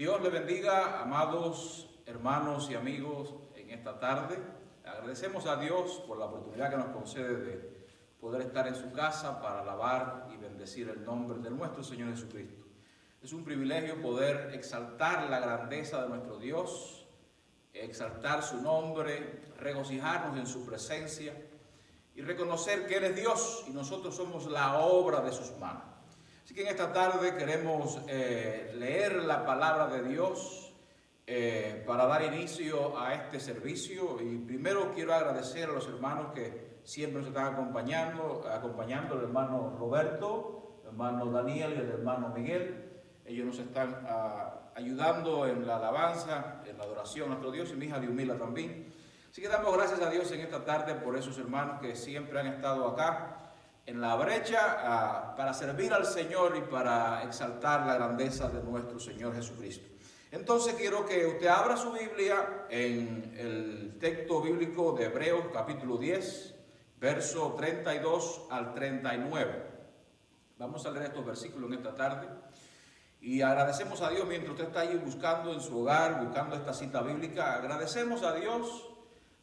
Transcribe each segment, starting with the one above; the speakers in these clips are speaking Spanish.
Dios le bendiga, amados hermanos y amigos, en esta tarde. Agradecemos a Dios por la oportunidad que nos concede de poder estar en su casa para alabar y bendecir el nombre de nuestro Señor Jesucristo. Es un privilegio poder exaltar la grandeza de nuestro Dios, exaltar su nombre, regocijarnos en su presencia y reconocer que Él es Dios y nosotros somos la obra de sus manos. Así que en esta tarde queremos leer la palabra de Dios para dar inicio a este servicio. Y primero quiero agradecer a los hermanos que siempre nos están acompañando, el hermano Roberto, el hermano Daniel y el hermano Miguel. Ellos nos están ayudando en la alabanza, en la adoración a nuestro Dios, y mi hija Diumila también. Así que damos gracias a Dios en esta tarde por esos hermanos que siempre han estado acá en la brecha para servir al Señor y para exaltar la grandeza de nuestro Señor Jesucristo. Entonces quiero que usted abra su Biblia en el texto bíblico de Hebreos capítulo 10, verso 32 al 39. Vamos a leer estos versículos en esta tarde y agradecemos a Dios mientras usted está ahí buscando en su hogar, buscando esta cita bíblica. Agradecemos a Dios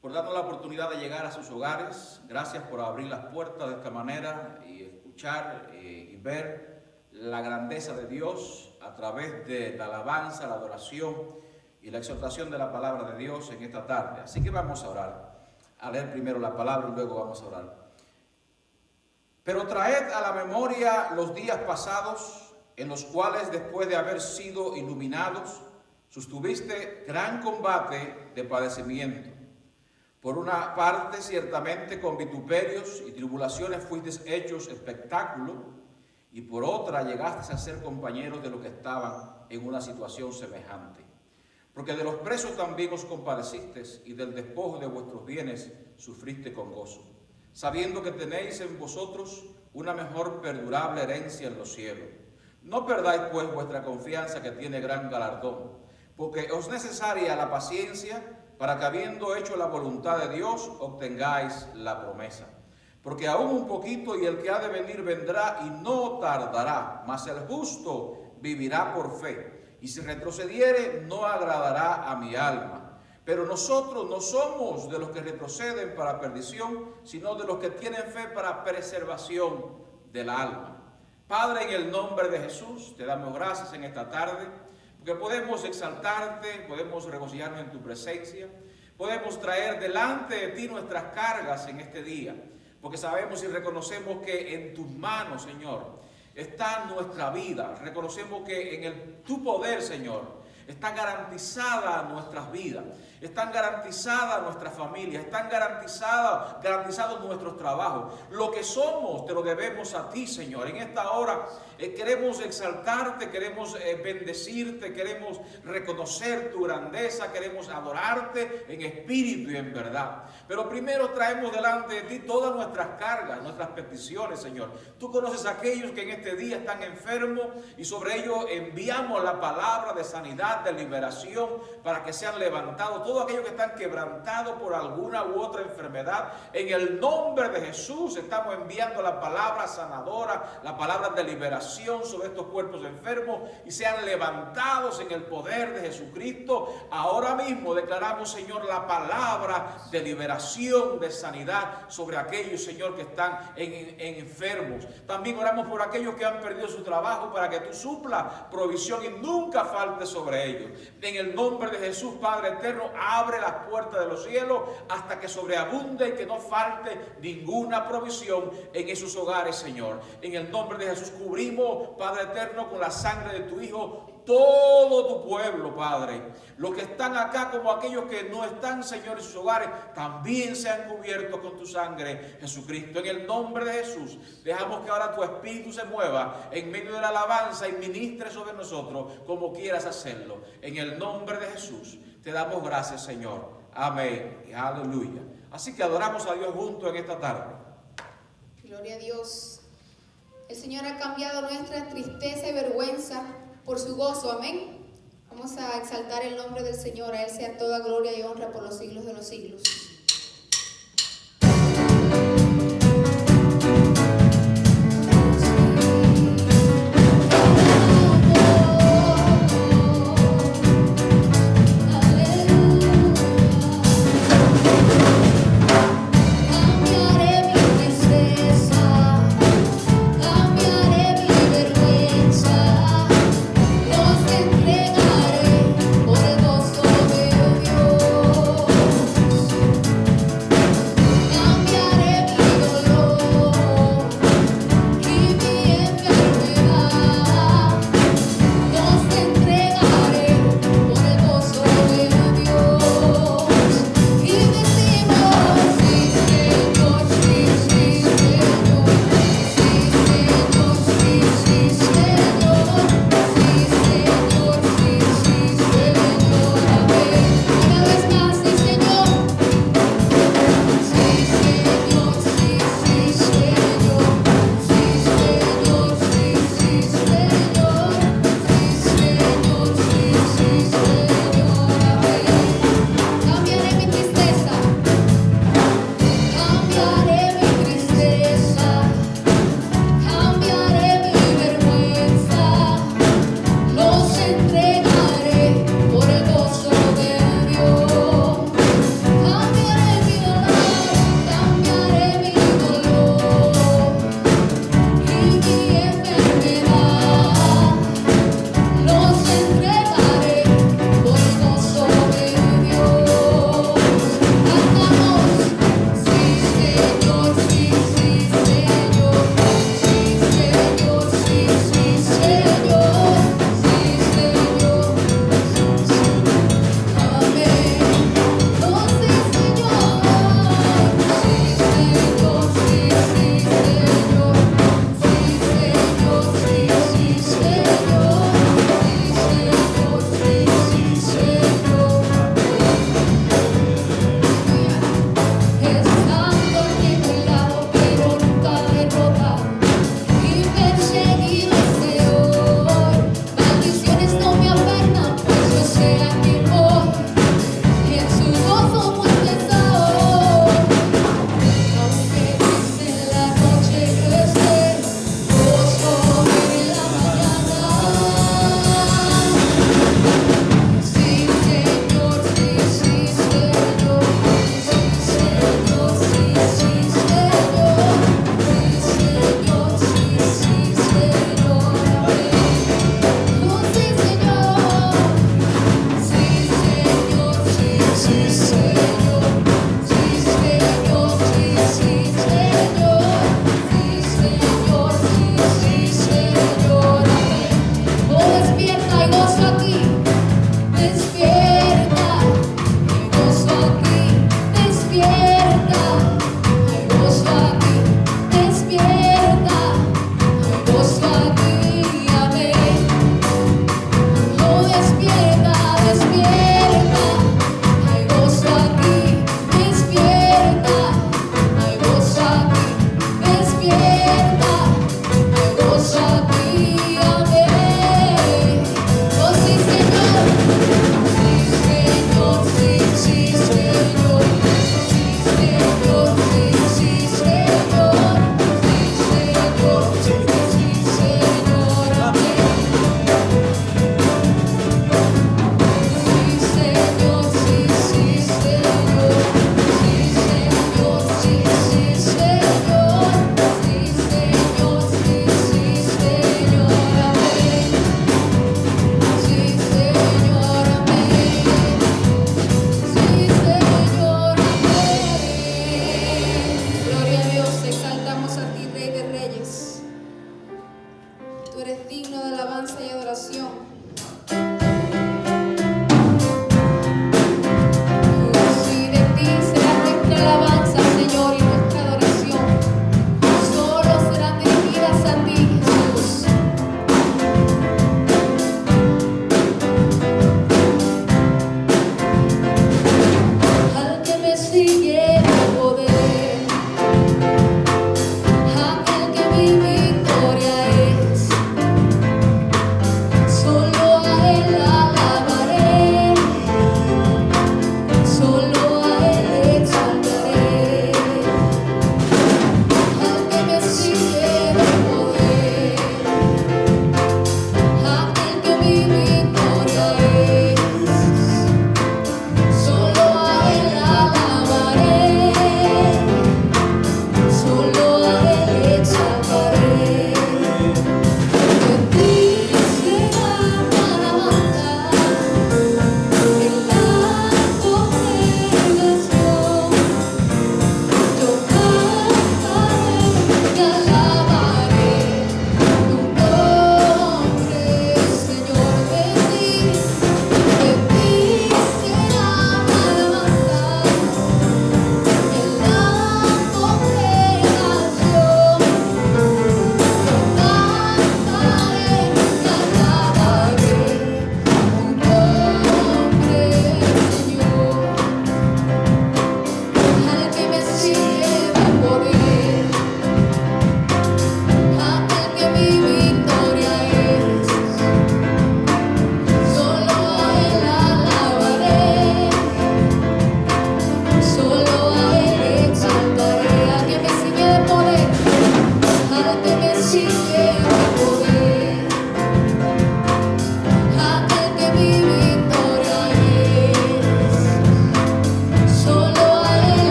por darnos la oportunidad de llegar a sus hogares. Gracias por abrir las puertas de esta manera y escuchar y ver la grandeza de Dios a través de la alabanza, la adoración y la exhortación de la palabra de Dios en esta tarde. Así que vamos a orar, a leer primero la palabra y luego vamos a orar. Pero traed a la memoria los días pasados, en los cuales después de haber sido iluminados, sostuviste gran combate de padecimiento. Por una parte, ciertamente con vituperios y tribulaciones fuisteis hechos espectáculo, y por otra llegasteis a ser compañeros de los que estaban en una situación semejante. Porque de los presos también os compadecisteis, y del despojo de vuestros bienes sufriste con gozo, sabiendo que tenéis en vosotros una mejor perdurable herencia en los cielos. No perdáis pues vuestra confianza, que tiene gran galardón, porque os es necesaria la paciencia, para que habiendo hecho la voluntad de Dios, obtengáis la promesa. Porque aún un poquito y el que ha de venir vendrá y no tardará, mas el justo vivirá por fe. Y si retrocediere, no agradará a mi alma. Pero nosotros no somos de los que retroceden para perdición, sino de los que tienen fe para preservación del alma. Padre, en el nombre de Jesús, te damos gracias en esta tarde, porque podemos exaltarte, podemos regocijarnos en tu presencia, podemos traer delante de ti nuestras cargas en este día, porque sabemos y reconocemos que en tus manos, Señor, está nuestra vida. Reconocemos que en tu poder, Señor, está garantizada nuestras vidas, están garantizadas nuestras familias, están garantizados nuestros trabajos. Lo que somos te lo debemos a ti, Señor. En esta hora queremos exaltarte, queremos bendecirte, queremos reconocer tu grandeza, queremos adorarte en espíritu y en verdad. Pero primero traemos delante de ti todas nuestras cargas, nuestras peticiones, Señor. Tú conoces a aquellos que en este día están enfermos y sobre ellos enviamos la palabra de sanidad, de liberación, para que sean levantados. Todos aquellos que están quebrantados por alguna u otra enfermedad, en el nombre de Jesús estamos enviando la palabra sanadora, la palabra de liberación sobre estos cuerpos enfermos, y sean levantados en el poder de Jesucristo. Ahora mismo declaramos, Señor, la palabra de liberación, de sanidad sobre aquellos, Señor, que están enfermos. También oramos por aquellos que han perdido su trabajo, para que tú suplas provisión y nunca falte sobre ellos. En el nombre de Jesús, Padre eterno, abre las puertas de los cielos hasta que sobreabunde y que no falte ninguna provisión en esos hogares, Señor. En el nombre de Jesús cubrimos, Padre eterno, con la sangre de tu Hijo todo tu pueblo, Padre. Los que están acá como aquellos que no están, Señor, en sus hogares, también sean cubiertos con tu sangre, Jesucristo. En el nombre de Jesús, dejamos que ahora tu Espíritu se mueva en medio de la alabanza y ministre sobre nosotros como quieras hacerlo. En el nombre de Jesús, te damos gracias, Señor. Amén y aleluya. Así que adoramos a Dios juntos en esta tarde. Gloria a Dios. El Señor ha cambiado nuestra tristeza y vergüenza por su gozo, amén. Vamos a exaltar el nombre del Señor. A Él sea toda gloria y honra por los siglos de los siglos.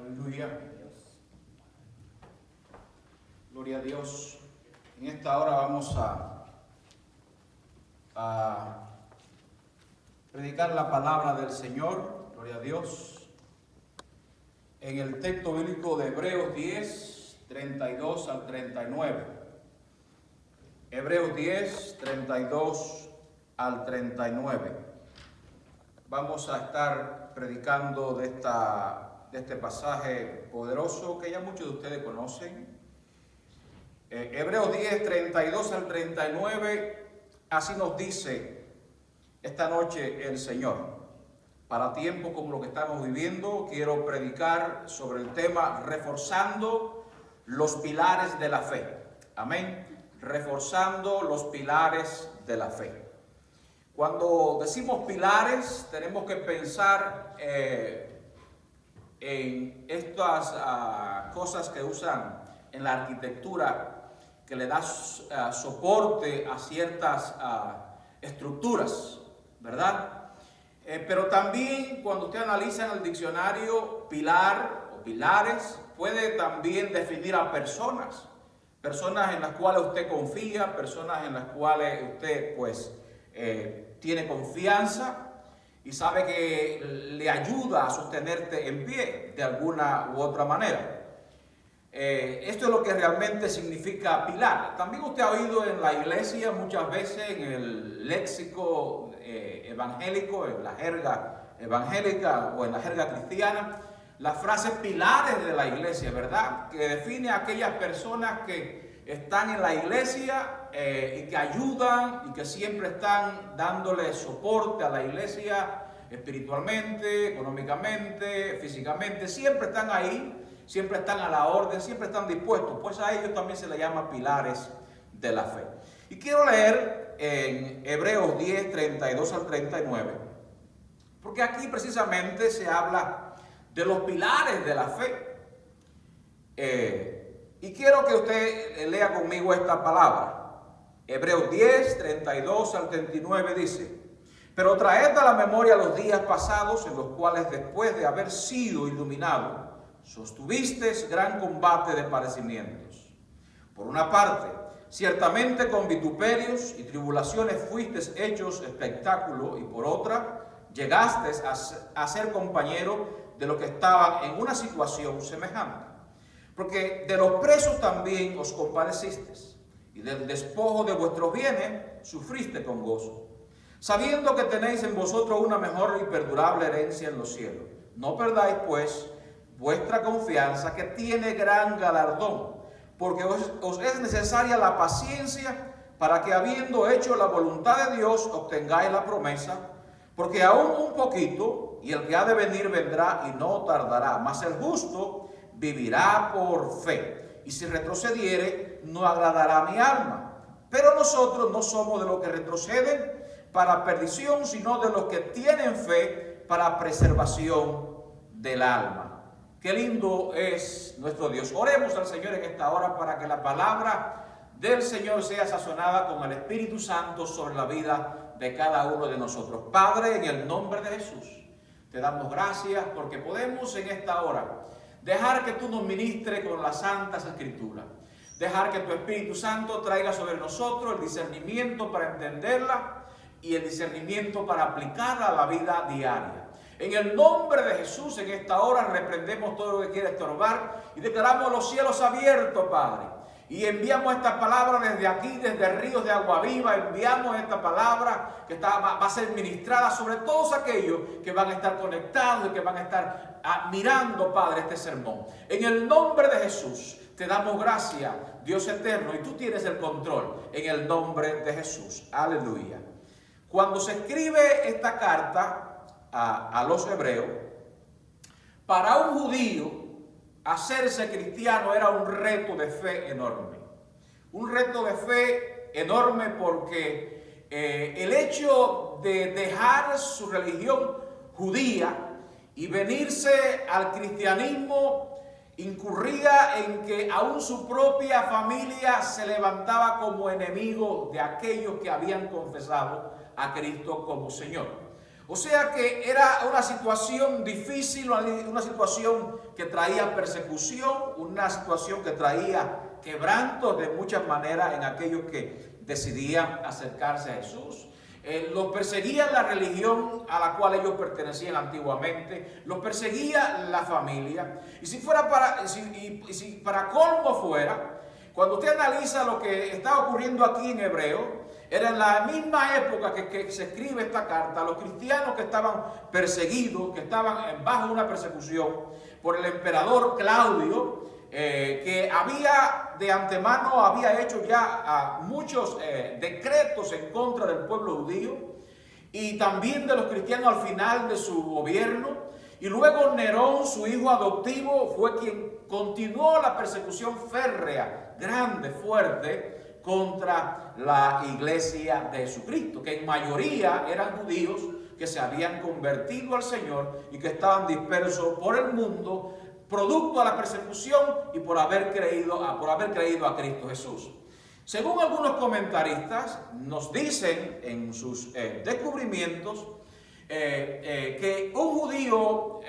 Aleluya. Gloria a Dios. En esta hora vamos a predicar la palabra del Señor. Gloria a Dios. En el texto bíblico de Hebreos 10, 32 al 39. Hebreos 10, 32 al 39. Vamos a estar predicando de este pasaje poderoso que ya muchos de ustedes conocen. Hebreos 10, 32 al 39, así nos dice esta noche el Señor. Para tiempos como lo que estamos viviendo, quiero predicar sobre el tema reforzando los pilares de la fe. Amén. Reforzando los pilares de la fe. Cuando decimos pilares, tenemos que pensar en estas cosas que usan en la arquitectura, que le da soporte a ciertas estructuras, ¿verdad? Pero también cuando usted analiza en el diccionario pilar o pilares, puede también definir a personas en las cuales usted confía, personas en las cuales usted pues tiene confianza y sabe que le ayuda a sostenerte en pie de alguna u otra manera. Esto es lo que realmente significa pilar. También usted ha oído en la iglesia muchas veces, en el léxico evangélico, en la jerga evangélica o en la jerga cristiana, la frase pilares de la iglesia, ¿verdad? Que define a aquellas personas que están en la iglesia y que ayudan y que siempre están dándole soporte a la iglesia espiritualmente, económicamente, físicamente, siempre están ahí. Siempre están a la orden, siempre están dispuestos, pues a ellos también se les llama pilares de la fe. Y quiero leer en Hebreos 10, 32 al 39, porque aquí precisamente se habla de los pilares de la fe. Y quiero que usted lea conmigo esta palabra. Hebreos 10, 32 al 39 dice: pero traed a la memoria los días pasados en los cuales después de haber sido iluminado, sostuvisteis gran combate de padecimientos. Por una parte, ciertamente con vituperios y tribulaciones fuisteis hechos espectáculo, y por otra, llegasteis a ser compañero de los que estaban en una situación semejante. Porque de los presos también os compadecisteis, y del despojo de vuestros bienes sufriste con gozo, sabiendo que tenéis en vosotros una mejor y perdurable herencia en los cielos. No perdáis, pues, vuestra confianza, que tiene gran galardón, porque os es necesaria la paciencia para que, habiendo hecho la voluntad de Dios, obtengáis la promesa, porque aún un poquito, y el que ha de venir vendrá y no tardará, mas el justo vivirá por fe, y si retrocediere, no agradará a mi alma. Pero nosotros no somos de los que retroceden para perdición, sino de los que tienen fe para preservación del alma. Qué lindo es nuestro Dios. Oremos al Señor en esta hora para que la palabra del Señor sea sazonada con el Espíritu Santo sobre la vida de cada uno de nosotros. Padre, en el nombre de Jesús, te damos gracias porque podemos en esta hora dejar que tú nos ministres con las santas escrituras. Dejar que tu Espíritu Santo traiga sobre nosotros el discernimiento para entenderla y el discernimiento para aplicarla a la vida diaria. En el nombre de Jesús, en esta hora reprendemos todo lo que quiera estorbar y declaramos los cielos abiertos, Padre. Y enviamos esta palabra desde aquí, desde ríos de agua viva. Enviamos esta palabra que va a ser ministrada sobre todos aquellos que van a estar conectados y que van a estar mirando, Padre, este sermón. En el nombre de Jesús te damos gracias, Dios eterno, y tú tienes el control. En el nombre de Jesús. Aleluya. Cuando se escribe esta carta a los hebreos, para un judío hacerse cristiano era un reto de fe enorme. Un reto de fe enorme porque el hecho de dejar su religión judía y venirse al cristianismo incurría en que aún su propia familia se levantaba como enemigo de aquellos que habían confesado a Cristo como Señor. O sea que era una situación difícil, una situación que traía persecución, una situación que traía quebranto de muchas maneras en aquellos que decidían acercarse a Jesús. Los perseguía la religión a la cual ellos pertenecían antiguamente, los perseguía la familia. Y si para colmo fuera, cuando usted analiza lo que está ocurriendo aquí en Hebreo, era en la misma época que se escribe esta carta, los cristianos que estaban perseguidos, que estaban bajo una persecución por el emperador Claudio, que de antemano había hecho ya muchos decretos en contra del pueblo judío y también de los cristianos al final de su gobierno. Y luego Nerón, su hijo adoptivo, fue quien continuó la persecución férrea, grande, fuerte, contra la iglesia de Jesucristo, que en mayoría eran judíos que se habían convertido al Señor y que estaban dispersos por el mundo, producto de la persecución y por haber creído a Cristo Jesús. Según algunos comentaristas, nos dicen en sus descubrimientos que un judío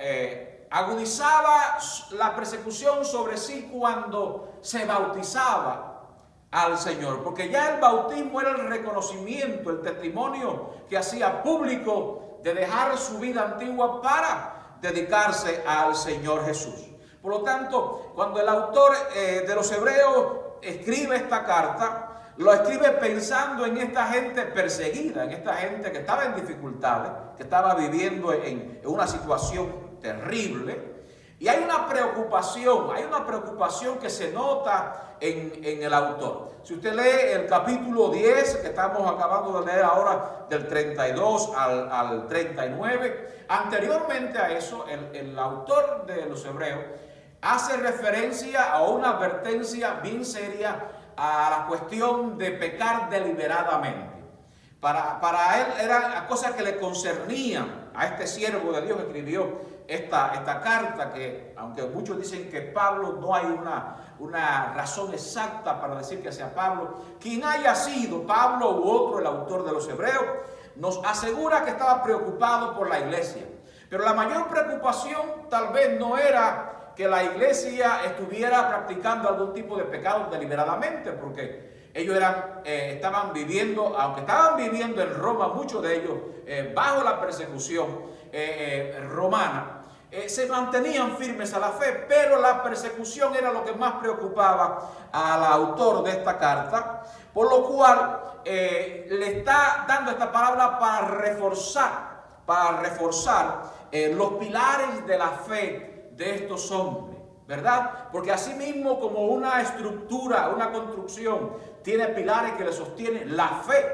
agudizaba la persecución sobre sí cuando se bautizaba al Señor, porque ya el bautismo era el reconocimiento, el testimonio que hacía público de dejar su vida antigua para dedicarse al Señor Jesús. Por lo tanto, cuando el autor de los Hebreos escribe esta carta, lo escribe pensando en esta gente perseguida, en esta gente que estaba en dificultades, que estaba viviendo en una situación terrible. Y hay una preocupación que se nota en el autor. Si usted lee el capítulo 10, que estamos acabando de leer ahora, del 32 al 39, anteriormente a eso, el autor de los Hebreos hace referencia a una advertencia bien seria a la cuestión de pecar deliberadamente. Para él eran cosas que le concernían a este siervo de Dios que escribió esta carta, que aunque muchos dicen que Pablo, no hay una razón exacta para decir que sea Pablo. Quien haya sido, Pablo u otro, el autor de los Hebreos, nos asegura que estaba preocupado por la iglesia. Pero la mayor preocupación tal vez no era que la iglesia estuviera practicando algún tipo de pecado deliberadamente, porque ellos estaban viviendo, aunque estaban viviendo en Roma, muchos de ellos bajo la persecución romana, se mantenían firmes a la fe, pero la persecución era lo que más preocupaba al autor de esta carta, por lo cual le está dando esta palabra para reforzar los pilares de la fe de estos hombres, ¿verdad? Porque así mismo como una estructura, una construcción tiene pilares que le sostienen, la fe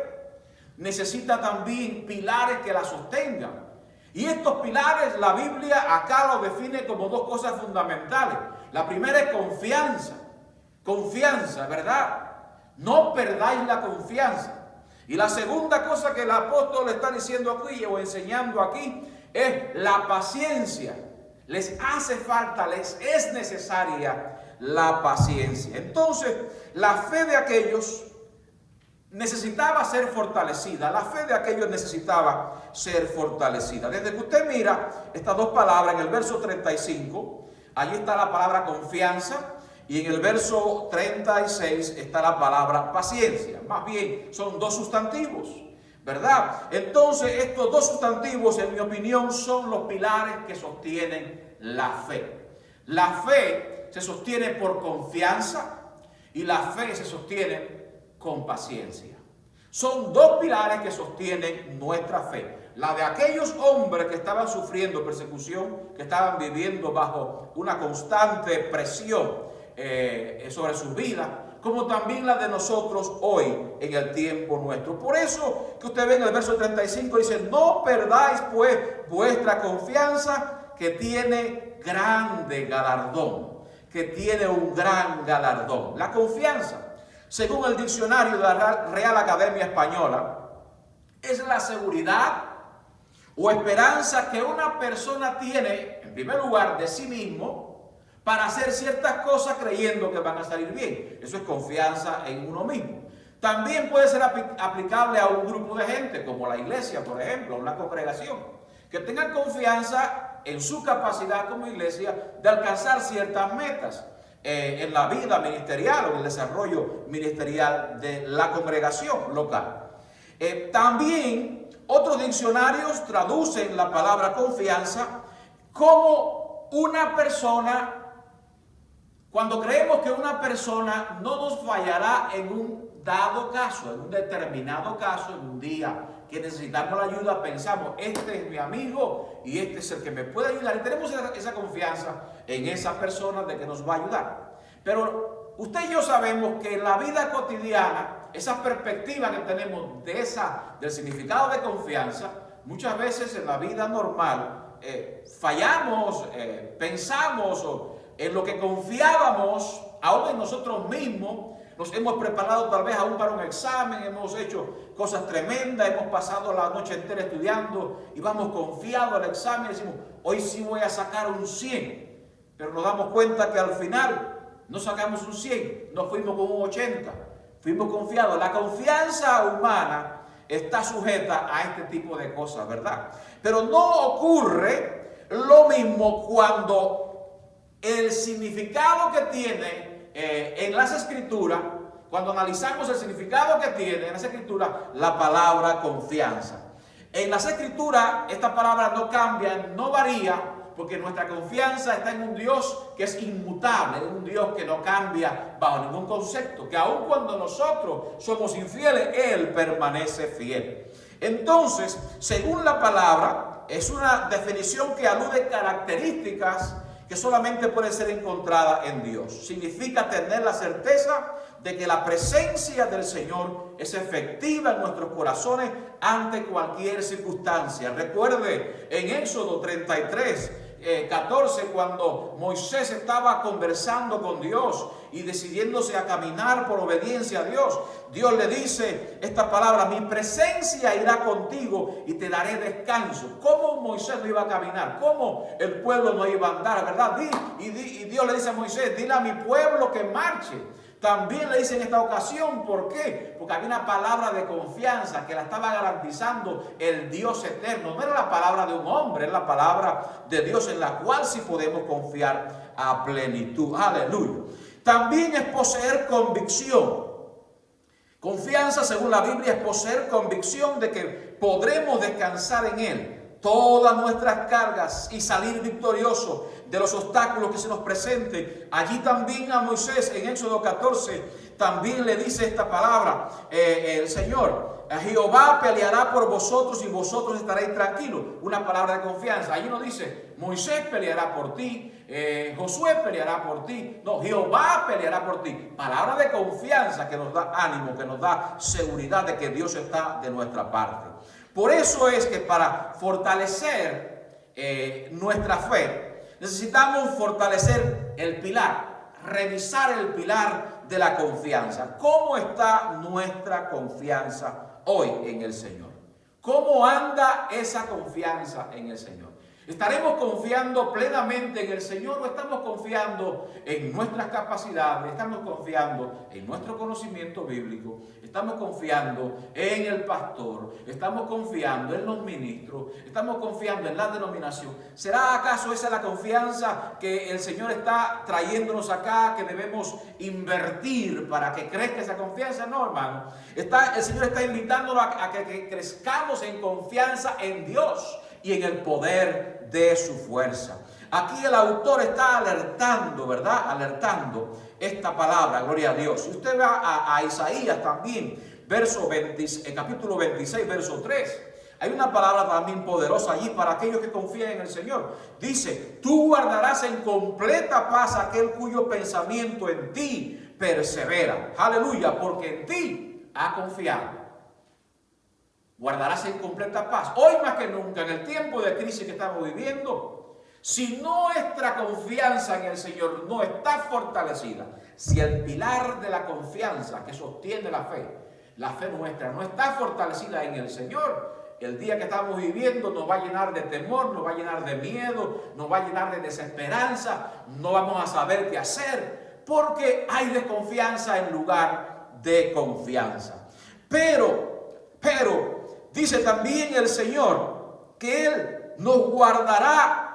necesita también pilares que la sostengan. Y estos pilares la Biblia acá los define como dos cosas fundamentales. La primera es confianza, ¿verdad? No perdáis la confianza. Y la segunda cosa que el apóstol está diciendo aquí o enseñando aquí es la paciencia. Les hace falta, les es necesaria la paciencia. Entonces, la fe de aquellos necesitaba ser fortalecida. La fe de aquellos necesitaba ser fortalecida. Desde que usted mira estas dos palabras, en el verso 35, allí está la palabra confianza, y en el verso 36 está la palabra paciencia. Más bien, son dos sustantivos, ¿verdad? Entonces, estos dos sustantivos, en mi opinión, son los pilares que sostienen la fe. La fe se sostiene por confianza y la fe se sostiene con paciencia. Son dos pilares que sostienen nuestra fe. La de aquellos hombres que estaban sufriendo persecución, que estaban viviendo bajo una constante presión sobre sus vidas, como también la de nosotros hoy en el tiempo nuestro. Por eso que usted ve en el verso 35, dice: no perdáis pues vuestra confianza, que tiene grande galardón, que tiene un gran galardón. La confianza, según el diccionario de la Real Academia Española, es la seguridad o esperanza que una persona tiene, en primer lugar, de sí mismo, para hacer ciertas cosas creyendo que van a salir bien. Eso es confianza en uno mismo. También puede ser aplicable a un grupo de gente, como la iglesia, por ejemplo, una congregación, que tengan confianza en su capacidad como iglesia de alcanzar ciertas metas en la vida ministerial o en el desarrollo ministerial de la congregación local. También otros diccionarios traducen la palabra confianza como una persona. Cuando creemos que una persona no nos fallará en un dado caso, en un determinado caso, en un día que necesitamos la ayuda, pensamos, este es mi amigo y este es el que me puede ayudar. Y tenemos esa confianza en esa persona de que nos va a ayudar. Pero usted y yo sabemos que en la vida cotidiana, esa perspectiva que tenemos del significado de confianza, muchas veces en la vida normal fallamos, pensamos en lo que confiábamos, aún en nosotros mismos. Nos hemos preparado tal vez aún para un examen, hemos hecho cosas tremendas, hemos pasado la noche entera estudiando y vamos confiados al examen y decimos, hoy sí voy a sacar un 100. Pero nos damos cuenta que al final no sacamos un 100, no fuimos con un 80, fuimos confiados. La confianza humana está sujeta a este tipo de cosas, ¿verdad? Pero no ocurre lo mismo cuando el significado que tiene en las escrituras, cuando analizamos el significado que tiene en las escrituras la palabra confianza. En las escrituras esta palabra no cambia, no varía, porque nuestra confianza está en un Dios que es inmutable, en un Dios que no cambia bajo ningún concepto, que aun cuando nosotros somos infieles, Él permanece fiel. Entonces, según la palabra, es una definición que alude a características que solamente puede ser encontrada en Dios. Significa tener la certeza de que la presencia del Señor es efectiva en nuestros corazones ante cualquier circunstancia. Recuerde en Éxodo 33, 14, cuando Moisés estaba conversando con Dios y decidiéndose a caminar por obediencia a Dios, Dios le dice esta palabra: mi presencia irá contigo y te daré descanso. ¿Cómo Moisés no iba a caminar? ¿Cómo el pueblo no iba a andar? ¿Verdad? Y Dios le dice a Moisés: dile a mi pueblo que marche. También le dice en esta ocasión, ¿por qué? Porque había una palabra de confianza que la estaba garantizando el Dios eterno. No era la palabra de un hombre, era la palabra de Dios en la cual sí podemos confiar a plenitud. Aleluya. También es poseer convicción. Confianza, según la Biblia, es poseer convicción de que podremos descansar en Él todas nuestras cargas y salir victoriosos de los obstáculos que se nos presenten. Allí también a Moisés, en Éxodo 14, también le dice esta palabra, el Señor: Jehová peleará por vosotros y vosotros estaréis tranquilos. Una palabra de confianza. Allí no dice Moisés peleará por ti, Josué peleará por ti. No, Jehová peleará por ti. Palabra de confianza que nos da ánimo, que nos da seguridad de que Dios está de nuestra parte. Por eso es que para fortalecer nuestra fe, necesitamos fortalecer el pilar, revisar el pilar de la confianza. ¿Cómo está nuestra confianza hoy en el Señor? ¿Cómo anda esa confianza en el Señor? ¿Estaremos confiando plenamente en el Señor o estamos confiando en nuestras capacidades? ¿Estamos confiando en nuestro conocimiento bíblico? ¿Estamos confiando en el pastor? ¿Estamos confiando en los ministros? ¿Estamos confiando en la denominación? ¿Será acaso esa la confianza que el Señor está trayéndonos acá, que debemos invertir para que crezca esa confianza? No, hermano. El Señor está invitándonos a que crezcamos en confianza en Dios y en el poder de su fuerza. Aquí el autor está alertando, ¿verdad? Alertando esta palabra, gloria a Dios. Si usted va a Isaías también, capítulo 26, verso 3, hay una palabra también poderosa allí para aquellos que confían en el Señor. Dice: tú guardarás en completa paz aquel cuyo pensamiento en ti persevera. Aleluya, porque en ti ha confiado. Guardarás en completa paz. Hoy más que nunca, en el tiempo de crisis que estamos viviendo, si nuestra confianza en el Señor no está fortalecida, si el pilar de la confianza que sostiene la fe nuestra no está fortalecida en el Señor, el día que estamos viviendo nos va a llenar de temor, nos va a llenar de miedo, nos va a llenar de desesperanza, no vamos a saber qué hacer, porque hay desconfianza en lugar de confianza. Pero, dice también el Señor que Él nos guardará.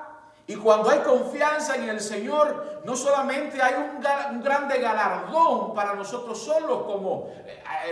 Y cuando hay confianza en el Señor, no solamente hay un grande galardón para nosotros solos como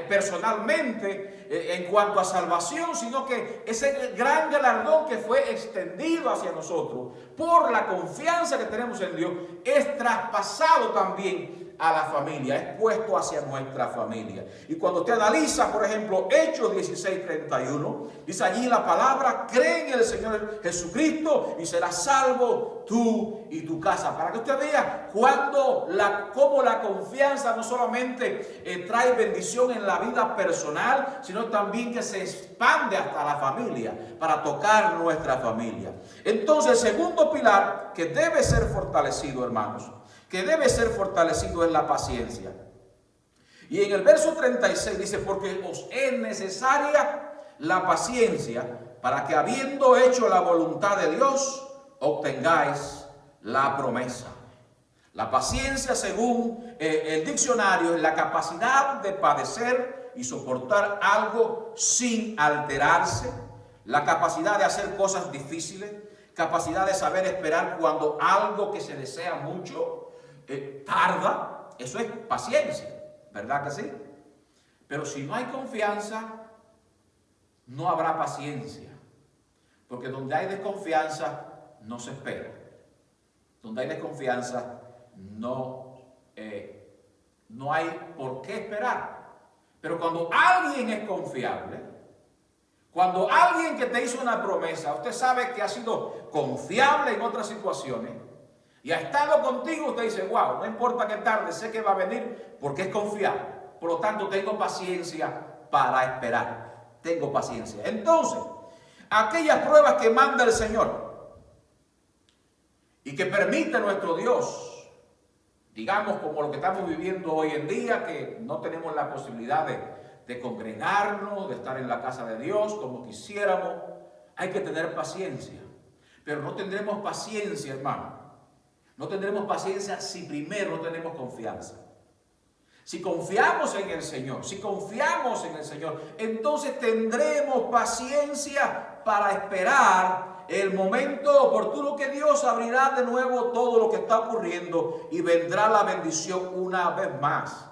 personalmente en cuanto a salvación, sino que ese gran galardón que fue extendido hacia nosotros por la confianza que tenemos en Dios es traspasado también a la familia, es puesto hacia nuestra familia. Y cuando usted analiza, por ejemplo, Hechos 16:31, dice allí la palabra: cree en el Señor Jesucristo y serás salvo tú y tu casa. Para que usted vea cómo la confianza no solamente trae bendición en la vida personal, sino también que se expande hasta la familia, para tocar nuestra familia. Entonces, el segundo pilar que debe ser fortalecido, hermanos, que debe ser fortalecido es la paciencia. Y en el verso 36 dice: porque os es necesaria la paciencia para que, habiendo hecho la voluntad de Dios, obtengáis la promesa. La paciencia, según el diccionario, es la capacidad de padecer y soportar algo sin alterarse, la capacidad de hacer cosas difíciles, capacidad de saber esperar cuando algo que se desea mucho tarda. Eso es paciencia, ¿verdad que sí? Pero si no hay confianza, no habrá paciencia, porque donde hay desconfianza no se espera. Donde hay desconfianza no hay por qué esperar. Pero cuando alguien es confiable, cuando alguien que te hizo una promesa, usted sabe que ha sido confiable en otras situaciones y ha estado contigo, usted dice: wow, no importa que tarde, sé que va a venir porque es confiable. Por lo tanto, tengo paciencia para esperar. Tengo paciencia. Entonces, aquellas pruebas que manda el Señor y que permite nuestro Dios, digamos como lo que estamos viviendo hoy en día, que no tenemos la posibilidad de congregarnos, de estar en la casa de Dios como quisiéramos, hay que tener paciencia. Pero no tendremos paciencia, hermano. No tendremos paciencia si primero no tenemos confianza. Si confiamos en el Señor, entonces tendremos paciencia para esperar el momento oportuno que Dios abrirá de nuevo todo lo que está ocurriendo y vendrá la bendición una vez más.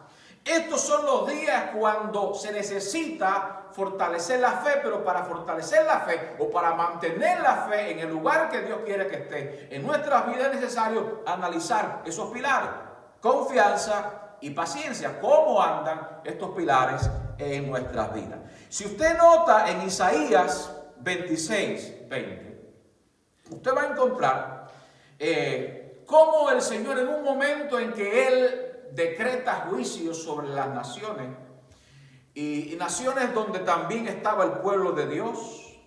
Estos son los días cuando se necesita fortalecer la fe, pero para fortalecer la fe o para mantener la fe en el lugar que Dios quiere que esté en nuestras vidas, es necesario analizar esos pilares: confianza y paciencia. ¿Cómo andan estos pilares en nuestras vidas? Si usted nota en Isaías 26:20, usted va a encontrar cómo el Señor, en un momento en que Él decreta juicios sobre las naciones, y naciones donde también estaba el pueblo de Dios,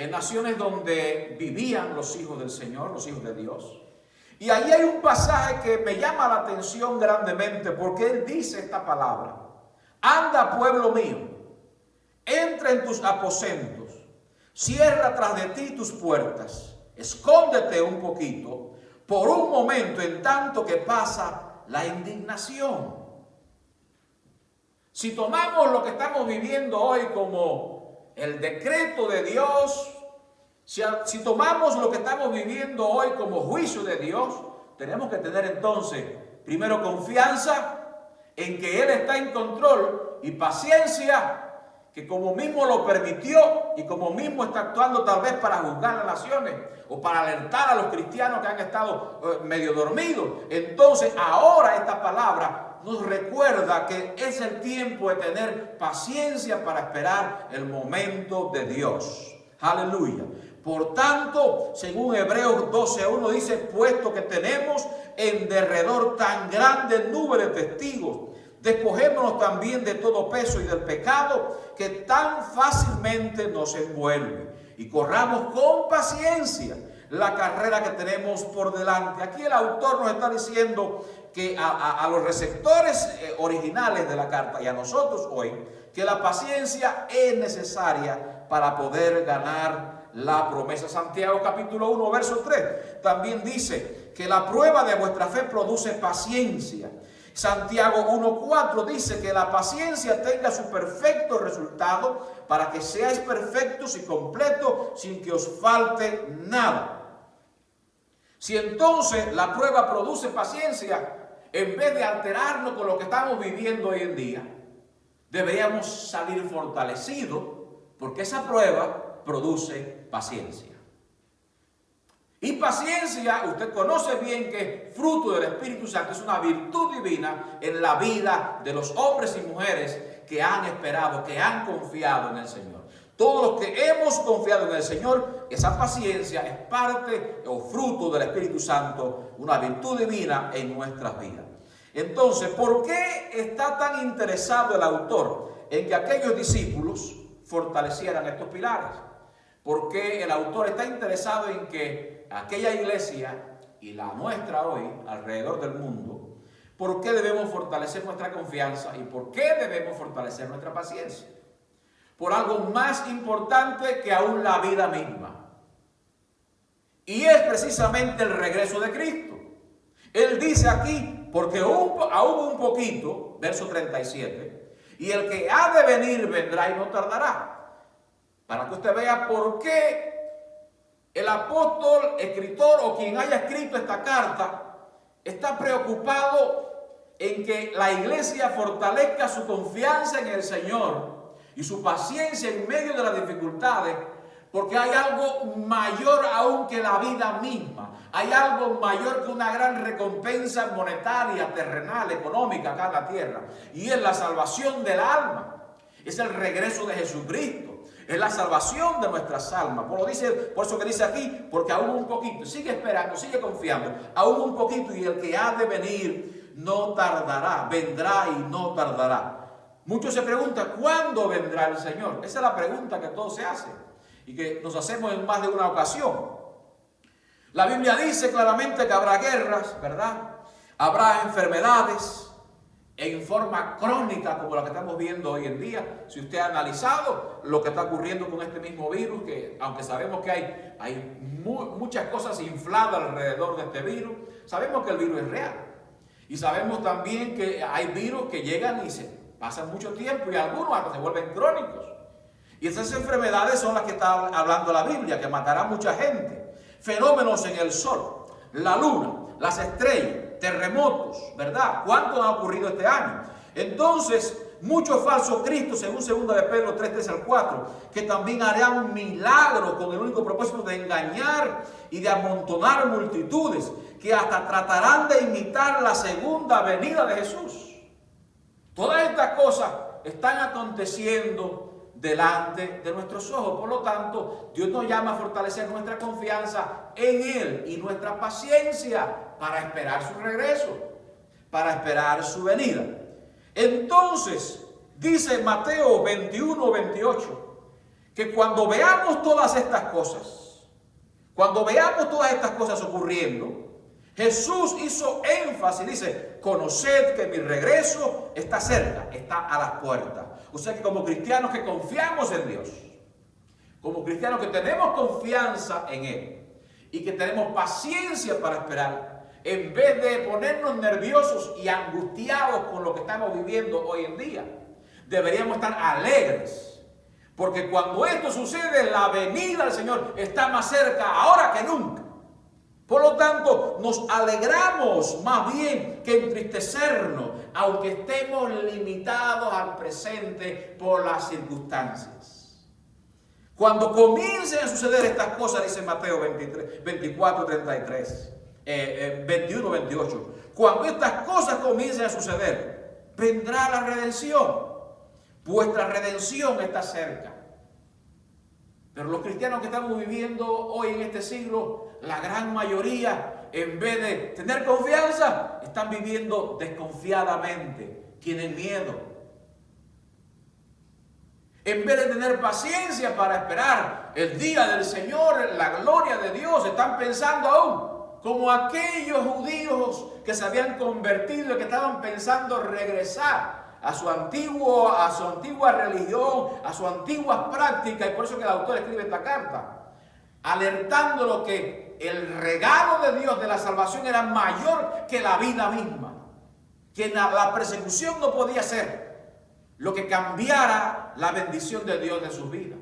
naciones donde vivían los hijos del Señor, los hijos de Dios. Y ahí hay un pasaje que me llama la atención grandemente, porque Él dice esta palabra: anda, pueblo mío, entra en tus aposentos, cierra tras de ti tus puertas, escóndete un poquito, por un momento, en tanto que pasa la indignación. Si tomamos lo que estamos viviendo hoy como el decreto de Dios, si tomamos lo que estamos viviendo hoy como juicio de Dios, tenemos que tener entonces primero confianza en que Él está en control, y paciencia, que como mismo lo permitió y como mismo está actuando tal vez para juzgar las naciones o para alertar a los cristianos que han estado medio dormidos. Entonces ahora esta palabra nos recuerda que es el tiempo de tener paciencia para esperar el momento de Dios. Aleluya. Por tanto, según Hebreos 12:1 dice: puesto que tenemos en derredor tan grande nube de testigos, despojémonos también de todo peso y del pecado que tan fácilmente nos envuelve, y corramos con paciencia la carrera que tenemos por delante. Aquí el autor nos está diciendo que a los receptores originales de la carta y a nosotros hoy, que la paciencia es necesaria para poder ganar la promesa. Santiago capítulo 1 verso 3 también dice que la prueba de vuestra fe produce paciencia, Santiago 1:4 dice que la paciencia tenga su perfecto resultado para que seáis perfectos y completos sin que os falte nada. Si entonces la prueba produce paciencia, en vez de alterarnos con lo que estamos viviendo hoy en día, deberíamos salir fortalecidos porque esa prueba produce paciencia. Y paciencia, usted conoce bien que fruto del Espíritu Santo es una virtud divina en la vida de los hombres y mujeres que han esperado, que han confiado en el Señor. Todos los que hemos confiado en el Señor, esa paciencia es parte o fruto del Espíritu Santo, una virtud divina en nuestras vidas. Entonces, ¿por qué está tan interesado el autor en que aquellos discípulos fortalecieran estos pilares? ¿Por qué el autor está interesado en que aquella iglesia y la nuestra hoy alrededor del mundo, por qué debemos fortalecer nuestra confianza y por qué debemos fortalecer nuestra paciencia? Por algo más importante que aún la vida misma. Y es precisamente el regreso de Cristo. Él dice aquí, porque aún un poquito, verso 37, y el que ha de venir vendrá y no tardará. Para que usted vea por qué el apóstol, escritor o quien haya escrito esta carta está preocupado en que la iglesia fortalezca su confianza en el Señor y su paciencia en medio de las dificultades, porque hay algo mayor aún que la vida misma. Hay algo mayor que una gran recompensa monetaria, terrenal, económica acá en la tierra. Y es la salvación del alma. Es el regreso de Jesucristo. Es la salvación de nuestras almas. Por eso que dice aquí, porque aún un poquito, sigue esperando, sigue confiando, aún un poquito y el que ha de venir no tardará, vendrá y no tardará. Muchos se preguntan, ¿cuándo vendrá el Señor? Esa es la pregunta que todos se hacen y que nos hacemos en más de una ocasión. La Biblia dice claramente que habrá guerras, ¿verdad? Habrá enfermedades en forma crónica como la que estamos viendo hoy en día. Si usted ha analizado lo que está ocurriendo con este mismo virus, que aunque sabemos que hay muchas cosas infladas alrededor de este virus, sabemos que el virus es real. Y sabemos también que hay virus que llegan y se pasan mucho tiempo y algunos hasta se vuelven crónicos. Y esas enfermedades son las que está hablando la Biblia, que matarán mucha gente. Fenómenos en el sol, la luna, las estrellas, terremotos, ¿verdad? ¿Cuánto ha ocurrido este año? Entonces, muchos falsos cristos, según 2 de Pedro 3, 3 al 4, que también harán milagros con el único propósito de engañar y de amontonar multitudes, que hasta tratarán de imitar la segunda venida de Jesús. Todas estas cosas están aconteciendo delante de nuestros ojos. Por lo tanto, Dios nos llama a fortalecer nuestra confianza en Él y nuestra paciencia para esperar su regreso, para esperar su venida. Entonces, dice Mateo 21, 28, que cuando veamos todas estas cosas ocurriendo, Jesús hizo énfasis, dice, conoced que mi regreso está cerca, está a las puertas. O sea que como cristianos que confiamos en Dios, como cristianos que tenemos confianza en Él y que tenemos paciencia para esperar, en vez de ponernos nerviosos y angustiados con lo que estamos viviendo hoy en día, deberíamos estar alegres. Porque cuando esto sucede, la venida del Señor está más cerca ahora que nunca. Por lo tanto, nos alegramos más bien que entristecernos, aunque estemos limitados al presente por las circunstancias. Cuando comiencen a suceder estas cosas, dice Mateo 24, 33, 21, 28, cuando estas cosas comiencen a suceder, vendrá la redención. Vuestra redención está cerca. Pero los cristianos que estamos viviendo hoy en este siglo, la gran mayoría, en vez de tener confianza, están viviendo desconfiadamente, tienen miedo. En vez de tener paciencia para esperar el día del Señor, la gloria de Dios, están pensando aún como aquellos judíos que se habían convertido y que estaban pensando regresar a su antigua religión, a su antigua práctica, y por eso que el autor escribe esta carta, alertándolo que el regalo de Dios de la salvación era mayor que la vida misma. que la persecución no podía ser lo que cambiara la bendición de Dios de sus vidas.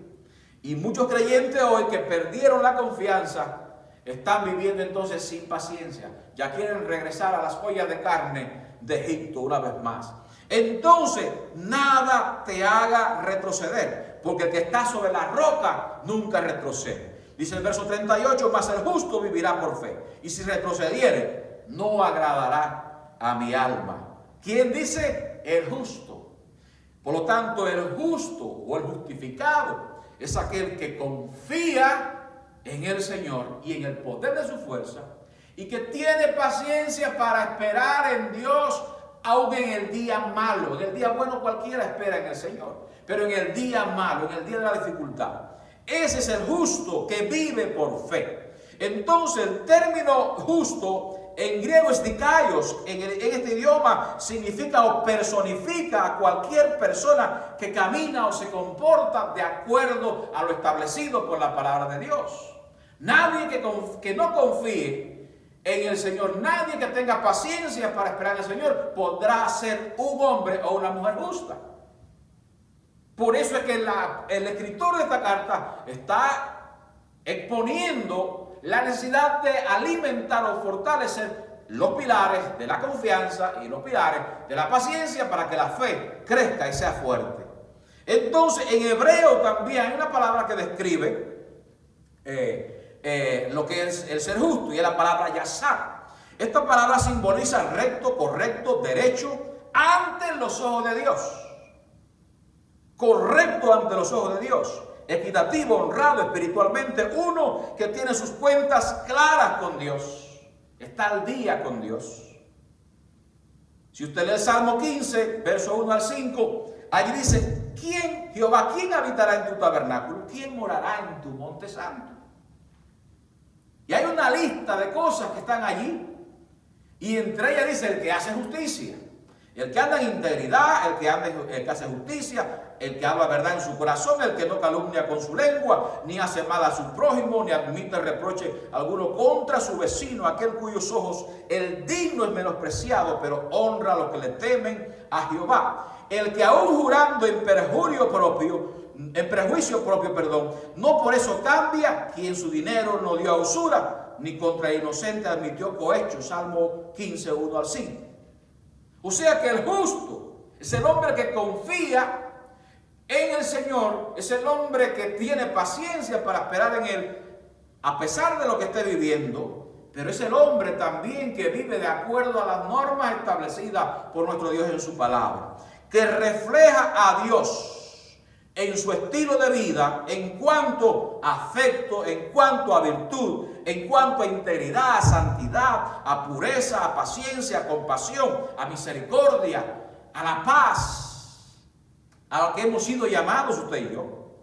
Y muchos creyentes hoy que perdieron la confianza están viviendo entonces sin paciencia. Ya quieren regresar a las ollas de carne de Egipto una vez más. Entonces, nada te haga retroceder, porque el que está sobre la roca nunca retrocede. Dice el verso 38, mas el justo vivirá por fe, y si retrocediere, no agradará a mi alma. ¿Quién dice? El justo. Por lo tanto, el justo o el justificado es aquel que confía en el Señor y en el poder de su fuerza, y que tiene paciencia para esperar en Dios, aun en el día malo. En el día bueno cualquiera espera en el Señor, pero en el día malo, en el día de la dificultad, ese es el justo que vive por fe. Entonces el término justo en griego es dikaios, en este idioma significa o personifica a cualquier persona que camina o se comporta de acuerdo a lo establecido por la palabra de Dios. Nadie que no confíe en el Señor, nadie que tenga paciencia para esperar al Señor, podrá ser un hombre o una mujer justa. Por eso es que el escritor de esta carta está exponiendo la necesidad de alimentar o fortalecer los pilares de la confianza y los pilares de la paciencia para que la fe crezca y sea fuerte. Entonces, en hebreo también hay una palabra que describe lo que es el ser justo, y es la palabra yasar. Esta palabra simboliza recto, correcto, derecho ante los ojos de Dios. Correcto ante los ojos de Dios, equitativo, honrado espiritualmente, uno que tiene sus cuentas claras con Dios, está al día con Dios. Si usted lee el Salmo 15, verso 1 al 5, allí dice: ¿Quién, Jehová, quién habitará en tu tabernáculo? ¿Quién morará en tu monte santo? Y hay una lista de cosas que están allí, y entre ellas dice: el que hace justicia, el que anda en integridad, el que hace justicia, el que habla verdad en su corazón, el que no calumnia con su lengua, ni hace mal a su prójimo, ni admite reproche alguno contra su vecino, aquel cuyos ojos el digno es menospreciado, pero honra a los que le temen a Jehová. El que aún jurando en prejuicio propio, no por eso cambia, quien su dinero no dio a usura, ni contra el inocente admitió cohecho. Salmo 15, 1 al 5. O sea que el justo es el hombre que confía en el Señor, es el hombre que tiene paciencia para esperar en Él, a pesar de lo que esté viviendo, pero es el hombre también que vive de acuerdo a las normas establecidas por nuestro Dios en su palabra, que refleja a Dios en su estilo de vida, en cuanto a afecto, en cuanto a virtud, en cuanto a integridad, a santidad, a pureza, a paciencia, a compasión, a misericordia, a la paz, a lo que hemos sido llamados usted y yo.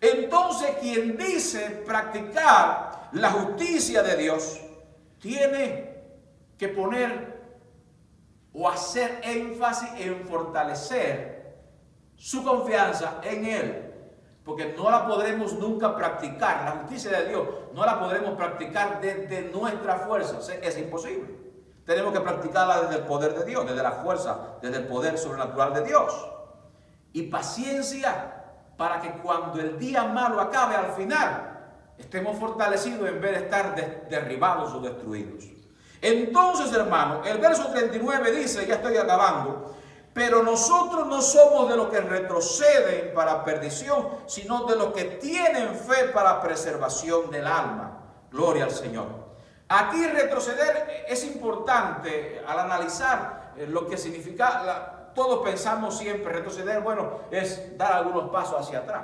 Entonces, quien dice practicar la justicia de Dios, tiene que poner o hacer énfasis en fortalecer su confianza en Él, porque no la podremos nunca practicar. La justicia de Dios no la podremos practicar desde nuestra fuerza, es imposible. Tenemos que practicarla desde el poder de Dios, desde la fuerza, desde el poder sobrenatural de Dios. Y paciencia para que cuando el día malo acabe, al final estemos fortalecidos en vez de estar derribados o destruidos. Entonces, hermano, el verso 39 dice, ya estoy acabando: pero nosotros no somos de los que retroceden para perdición, sino de los que tienen fe para preservación del alma. Gloria al Señor. Aquí retroceder es importante al analizar lo que significa. Todos pensamos siempre retroceder, bueno, es dar algunos pasos hacia atrás.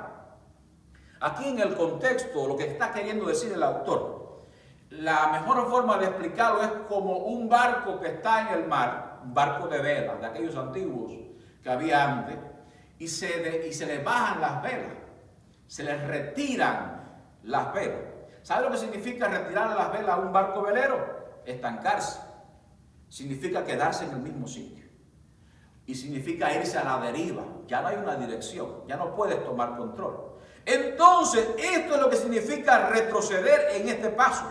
Aquí en el contexto, lo que está queriendo decir el autor, la mejor forma de explicarlo es como un barco que está en el mar, un barco de velas, de aquellos antiguos que había antes, y se le bajan las velas, se les retiran las velas. ¿Sabe lo que significa retirar las velas a un barco velero? Estancarse. Significa quedarse en el mismo sitio. Y significa irse a la deriva. Ya no hay una dirección, ya no puedes tomar control. Entonces, esto es lo que significa retroceder en este paso.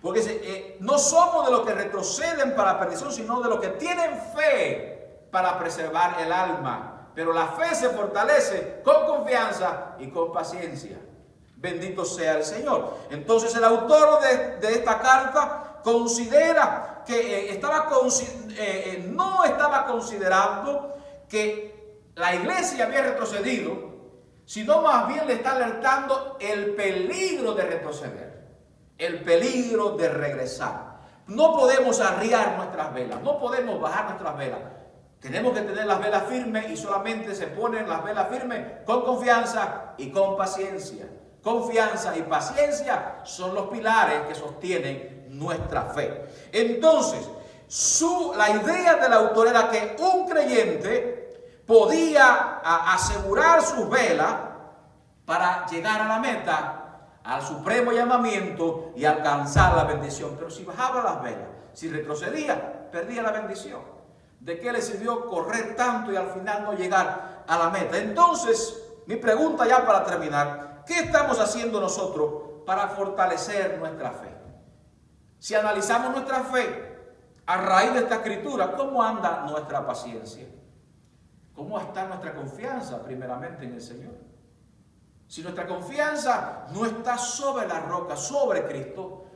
Porque no somos de los que retroceden para la perdición, sino de los que tienen fe para preservar el alma, pero la fe se fortalece con confianza y con paciencia. Bendito sea el Señor. Entonces el autor de esta carta considera que no estaba considerando que la iglesia había retrocedido, sino más bien le está alertando el peligro de retroceder, el peligro de regresar. No podemos arriar nuestras velas, no podemos bajar nuestras velas. Tenemos que tener las velas firmes y solamente se ponen las velas firmes con confianza y con paciencia. Confianza y paciencia son los pilares que sostienen nuestra fe. Entonces, la idea del autor era que un creyente podía asegurar sus velas para llegar a la meta, al supremo llamamiento y alcanzar la bendición. Pero si bajaba las velas, si retrocedía, perdía la bendición. ¿De qué le sirvió correr tanto y al final no llegar a la meta? Entonces, mi pregunta ya para terminar, ¿qué estamos haciendo nosotros para fortalecer nuestra fe? Si analizamos nuestra fe a raíz de esta escritura, ¿cómo anda nuestra paciencia? ¿Cómo está nuestra confianza primeramente en el Señor? Si nuestra confianza no está sobre la roca, sobre Cristo,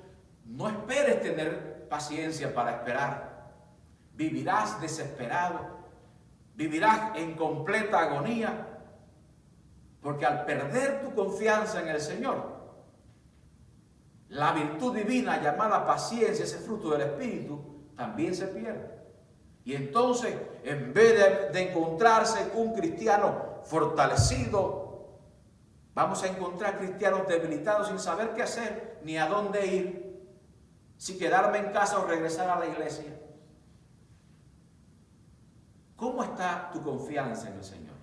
no esperes tener paciencia para esperar. Vivirás desesperado, vivirás en completa agonía, porque al perder tu confianza en el Señor, la virtud divina llamada paciencia, ese fruto del Espíritu, también se pierde. Y entonces, en vez de encontrarse un cristiano fortalecido, vamos a encontrar cristianos debilitados sin saber qué hacer ni a dónde ir, si quedarme en casa o regresar a la iglesia. ¿Cómo está tu confianza en el Señor?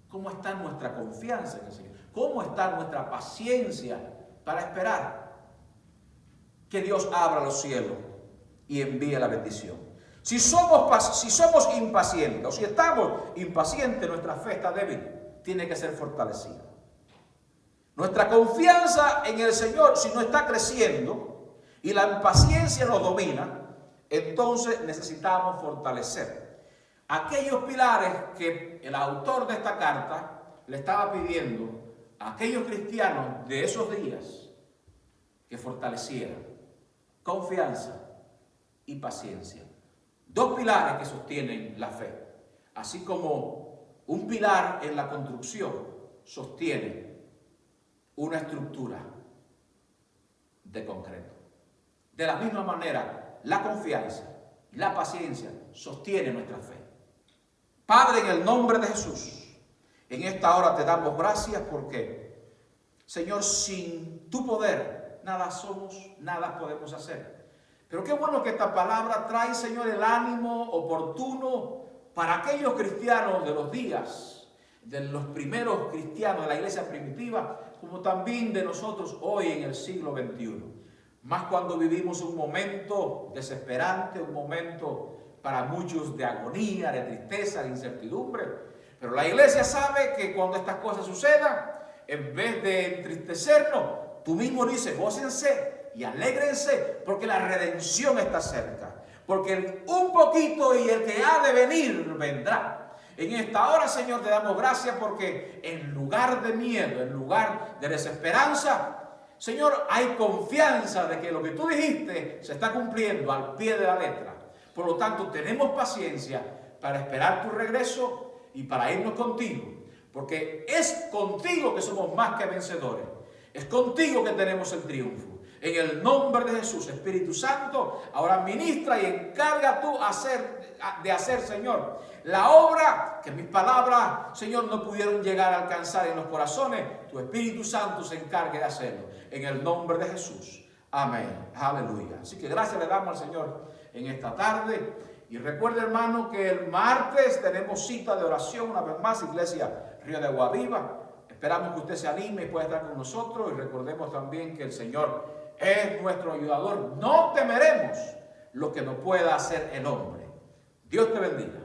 ¿Cómo está nuestra confianza en el Señor? ¿Cómo está nuestra paciencia para esperar que Dios abra los cielos y envíe la bendición? Si somos impacientes o si estamos impacientes, nuestra fe está débil, tiene que ser fortalecida. Nuestra confianza en el Señor, si no está creciendo y la impaciencia nos domina, entonces necesitamos fortalecer aquellos pilares que el autor de esta carta le estaba pidiendo a aquellos cristianos de esos días que fortalecieran confianza y paciencia. Dos pilares que sostienen la fe, así como un pilar en la construcción sostiene una estructura de concreto. De la misma manera, la confianza y la paciencia sostienen nuestra fe. Padre, en el nombre de Jesús, en esta hora te damos gracias porque, Señor, sin tu poder, nada somos, nada podemos hacer. Pero qué bueno que esta palabra trae, Señor, el ánimo oportuno para aquellos cristianos de los días, de los primeros cristianos de la iglesia primitiva, como también de nosotros hoy en el siglo XXI. Más cuando vivimos un momento desesperante, un momento para muchos de agonía, de tristeza, de incertidumbre. Pero la iglesia sabe que cuando estas cosas sucedan, en vez de entristecernos, tú mismo dices, gócense y alégrense, porque la redención está cerca. Porque un poquito y el que ha de venir vendrá. En esta hora, Señor, te damos gracias porque en lugar de miedo, en lugar de desesperanza, Señor, hay confianza de que lo que tú dijiste se está cumpliendo al pie de la letra. Por lo tanto, tenemos paciencia para esperar tu regreso y para irnos contigo. Porque es contigo que somos más que vencedores. Es contigo que tenemos el triunfo. En el nombre de Jesús, Espíritu Santo, ahora ministra y encarga tú de hacer, Señor, la obra que mis palabras, Señor, no pudieron llegar a alcanzar en los corazones. Tu Espíritu Santo se encargue de hacerlo. En el nombre de Jesús. Amén. Aleluya. Así que gracias le damos al Señor en esta tarde. Y recuerde, hermano, que el martes tenemos cita de oración una vez más, Iglesia Río de Agua Viva. Esperamos que usted se anime y pueda estar con nosotros. Y recordemos también que el Señor es nuestro ayudador. No temeremos lo que nos pueda hacer el hombre. Dios te bendiga.